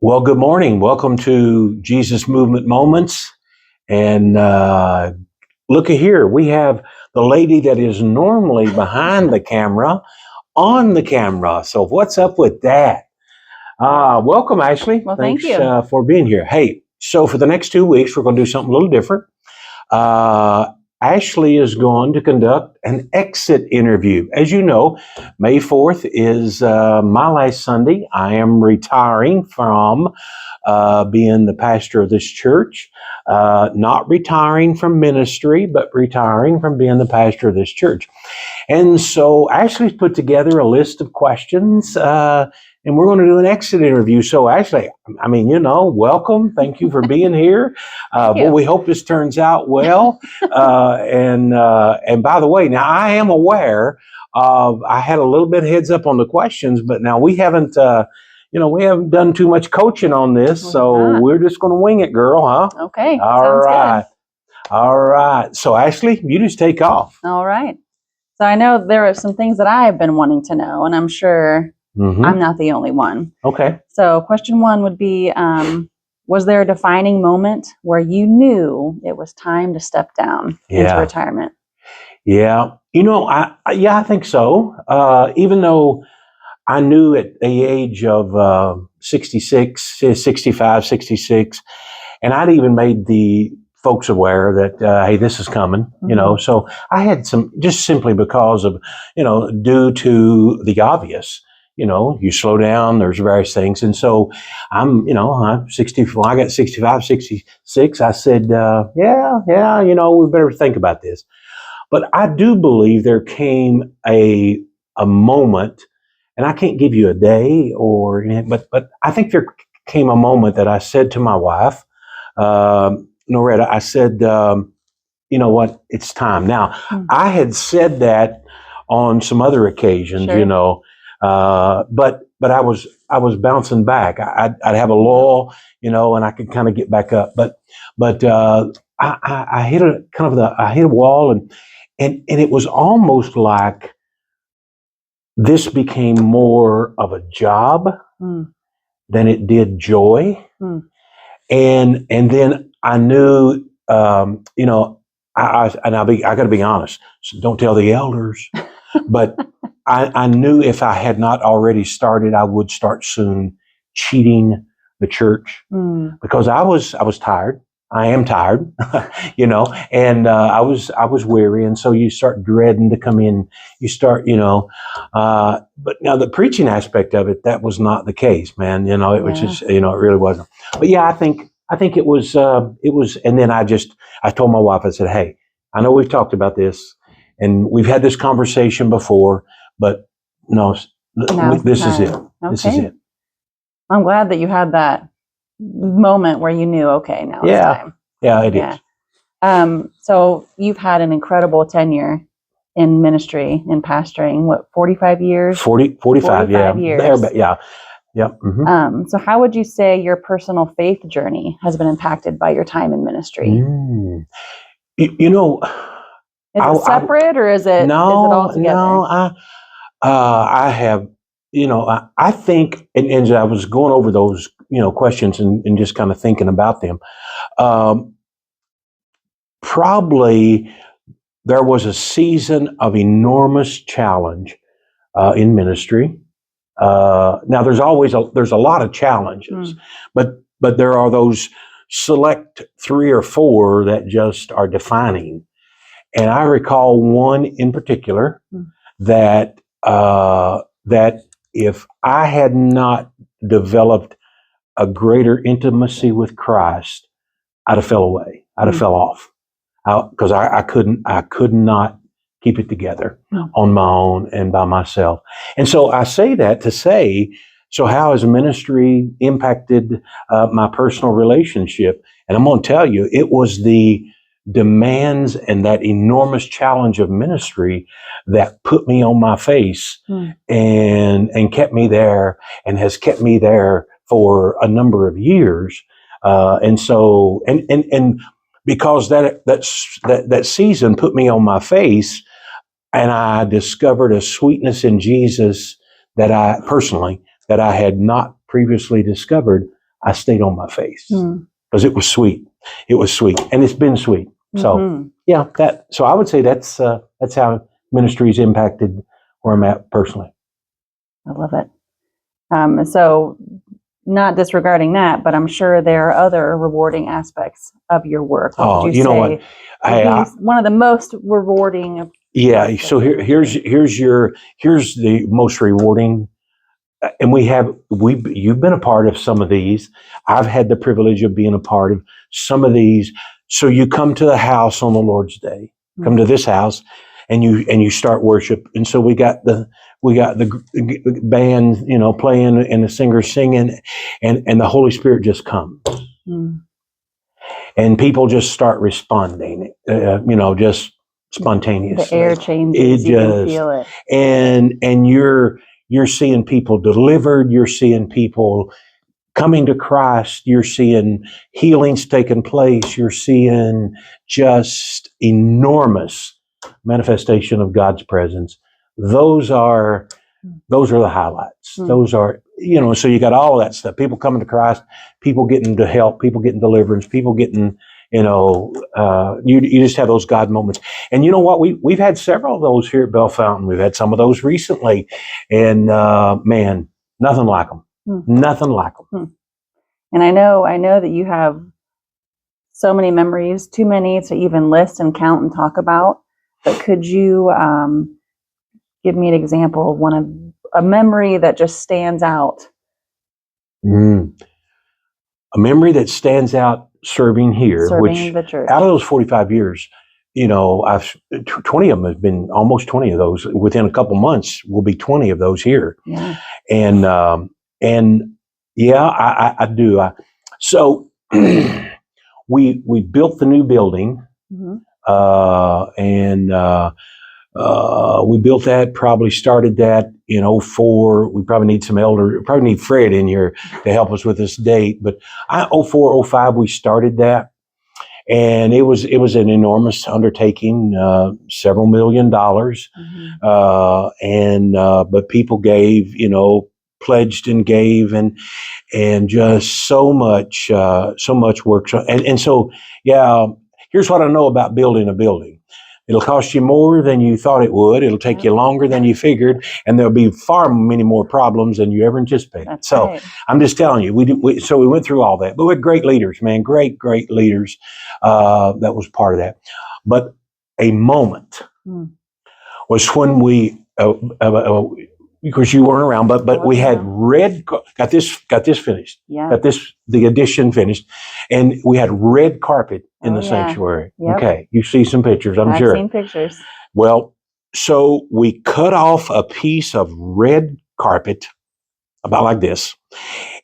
Well, good morning. Welcome to Jesus Movement Moments. And look at here. We have the lady that is normally behind the camera on the camera. So what's up with that? Welcome, Ashley. Well, Thanks thank you. for being here. Hey, so for the next 2 weeks, we're going to do something a little different. Ashley is going to conduct an exit interview. As you know, May 4th is my last Sunday. I am retiring from being the pastor of this church. Not retiring from ministry, but retiring from being the pastor of this church. And so Ashley's put together a list of questions, and we're going to do an exit interview. So Ashley, welcome. Thank you for being here. Well, we hope this turns out well. And by the way, now I am aware of, I had a little bit of heads up on the questions, but now we haven't done too much coaching on this, so we're just going to wing it, girl, huh? Okay. All right. All right. So Ashley, you just take off. All right. So I know there are some things that I've been wanting to know, and I'm sure I'm not the only one. Okay. So question one would be, was there a defining moment where you knew it was time to step down into retirement? Yeah. I think so. Even though I knew at the age of 66, 65, 66, and I'd even made the folks aware that, hey, this is coming, so I had some, just simply because of, due to the obvious, you slow down, there's various things. And so I'm 64, I got 65, 66. I said, we better think about this. But I do believe there came a moment, and I can't give you a day but I think there came a moment that I said to my wife, Noretta, I said, you know what, it's time. Now, I had said that on some other occasions, but I was bouncing back. I'd have a lull, and I could kind of get back up. But I hit I hit a wall, and it was almost like this became more of a job than it did joy. And then I knew, I got to be honest. So don't tell the elders, but I knew if I had not already started, I would start soon cheating the church because I was tired. I am tired, and I was weary, and so you start dreading to come in. You start, but now the preaching aspect of it, that was not the case, man. It was just, it really wasn't. But yeah, I think it was, and then I told my wife, I said, hey, I know we've talked about this, and we've had this conversation before, but no, this is it. Okay. This is it. I'm glad that you had that moment where you knew, okay, now it's time. Yeah, it is. So you've had an incredible tenure in ministry, in pastoring, 45 years? 45 years. Yeah. Mm-hmm. So how would you say your personal faith journey has been impacted by your time in ministry? Is it separate or is it all together? No, I have, I think, and I was going over those, questions and just kind of thinking about them. Probably there was a season of enormous challenge in ministry. Now there's a lot of challenges, but there are those select 3 or 4 that just are defining. And I recall one in particular that if I had not developed a greater intimacy with Christ, I'd have fell away. I'd have fell off because I could not keep it together on my own and by myself. And so I say that to say, so how has ministry impacted my personal relationship? And I'm going to tell you, it was the demands and that enormous challenge of ministry that put me on my face and kept me there and has kept me there for a number of years. And so because that season put me on my face, and I discovered a sweetness in Jesus that I had not previously discovered. I stayed on my face Mm. because it was sweet. It was sweet, and it's been sweet. So Mhm. yeah, so I would say that's how ministry's impacted where I'm at personally. I love it. So, not disregarding that, but I'm sure there are other rewarding aspects of your work. What Oh, would you you know what? say Hey, would be one of the most rewarding yeah. parts So of your ministry? here's the most rewarding, and you've been a part of some of these. I've had the privilege of being a part of some of these. So you come to the house on the Lord's Day, come to this house, and you start worship. And so we got the band, playing and the singer singing, and the Holy Spirit just comes, Mm. and people just start responding, just The spontaneously. air It changes. You can just feel it. and you're seeing people delivered. You're seeing people coming to Christ. You're seeing healings taking place. You're seeing just enormous manifestation of God's presence. Those are the highlights. Mm. Those are, so you got all of that stuff. People coming to Christ, people getting to help, people getting deliverance, people getting, you just have those God moments. And you know what? We've had several of those here at Bell Fountain. We've had some of those recently, and man, nothing like them. Mm. Nothing like them. And I know that you have so many memories, too many to even list and count and talk about. But could you give me an example of a memory that just stands out? Mm. A memory that stands out serving here, Serving the church. out of those 45 years, I've 20 of them have been almost 20 of those within a couple months will be 20 of those here. Yeah. And yeah, I do. So we built the new building, Mm-hmm. and we built that, probably started that in 04. We probably need Fred in here to help us with this date. But 04, 05, we started that. And it was an enormous undertaking, several $1 million. Mm-hmm. But people gave, pledged and gave, and just so much work. So, yeah, here's what I know about building a building. It'll cost you more than you thought it would. It'll take you longer than you figured, and there'll be far many more problems than you ever anticipated. That's So right. I'm just telling you, so we went through all that, but we had great leaders, man, great leaders. That was part of that. But a moment was when we, because you weren't around, but we had got this finished. Yeah. The addition finished, and we had red carpet in the yeah. sanctuary. Yep. Okay, you see some pictures, I'm sure. I've seen pictures. Well, so we cut off a piece of red carpet about like this,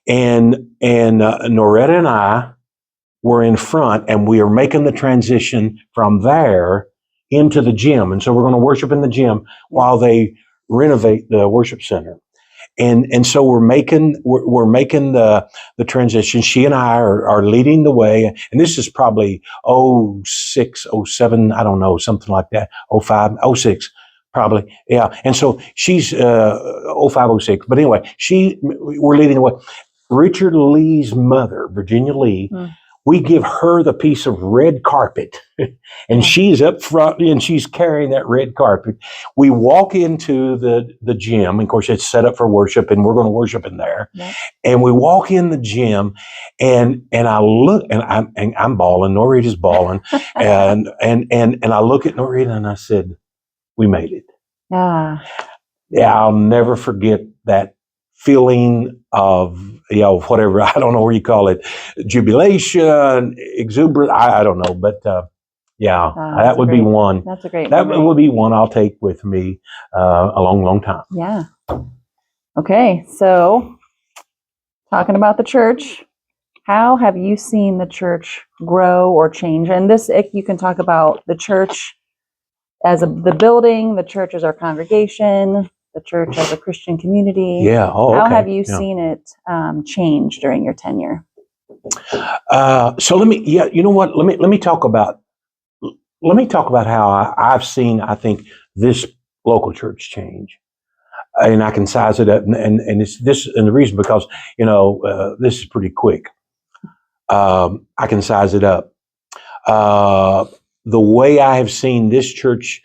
and Noretta and I were in front, and we are making the transition from there into the gym, and so we're going to worship in the gym while they renovate the worship center. And so we're making the transition. She and I are leading the way, and this is probably 06, 07, I don't know, something like that. 05, 06, probably, yeah. And so she's 05, 06. But anyway, we're leading the way. Richard Lee's mother, Virginia Lee. We give her the piece of red carpet, and she's up front and she's carrying that red carpet. We walk into the gym. Of course, it's set up for worship, and we're going to worship in there. Yep. And we walk in the gym, and I look, and I'm bawling. Norita's bawling, and I look at Norita and I said, "We made it." Yeah, I'll never forget that feeling of, whatever, I don't know what you call it, jubilation, exuberance, I don't know, but that would be one. That's a great That memory. would be one I'll take with me a long, long time. Yeah. Okay, so talking about the church, how have you seen the church grow or change? And this, you can talk about the church as the building, the church as our congregation, the church as a Christian community. Yeah. Oh, okay. How have you seen it change during your tenure? So let me. Yeah. You know what? Let me talk about how I've seen, I think, this local church change. and I can size it up, and it's this, and the reason because this is pretty quick. I can size it up. The way I have seen this church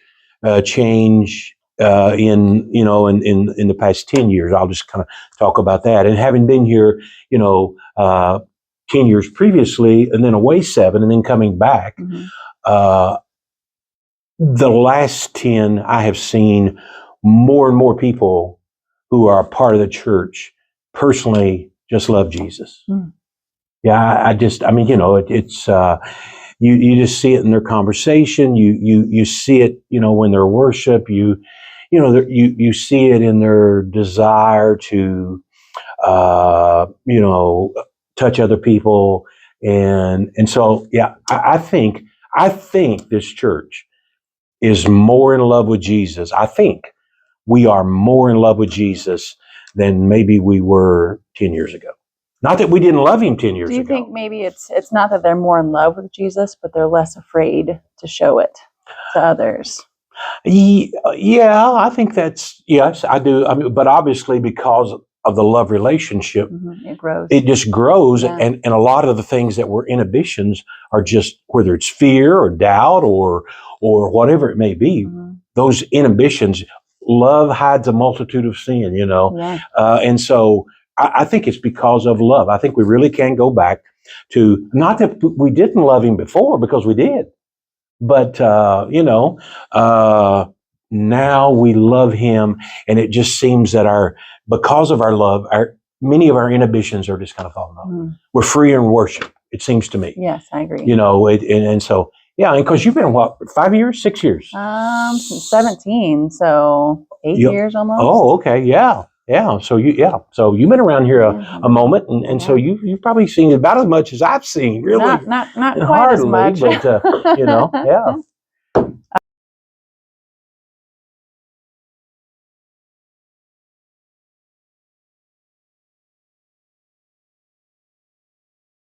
change in the past 10 years, I'll just kind of talk about that. And having been here, 10 years previously, and then away 7, and then coming back, the last 10, I have seen more and more people who are a part of the church personally just love Jesus. Yeah, it's you just see it in their conversation. You see it, when they're worship. You see it in their desire to, touch other people, and so yeah, I think this church is more in love with Jesus. I think we are more in love with Jesus than maybe we were 10 years ago. Not that we didn't love him 10 years ago. Do you think maybe it's not that they're more in love with Jesus, but they're less afraid to show it to others? Yeah, I think yes, I do. I mean, but obviously because of the love relationship, It grows. it just grows. Yeah. And a lot of the things that were inhibitions are just, whether it's fear or doubt or whatever it may be, those inhibitions. Love hides a multitude of sin, Yeah. And so I think it's because of love. I think we really can go back to, not that we didn't love him before, because we did, but now we love him, and it just seems that because of our love, many of our inhibitions are just kind of falling off. We're free in worship, it seems to me. Yes, I agree. And so yeah, and because you've been 5 years, 6 years? Since 17, so 8 years almost. Oh, okay, yeah. So you've been around here a moment, and so you've probably seen about as much as I've seen, really. Not quite as much. But yeah.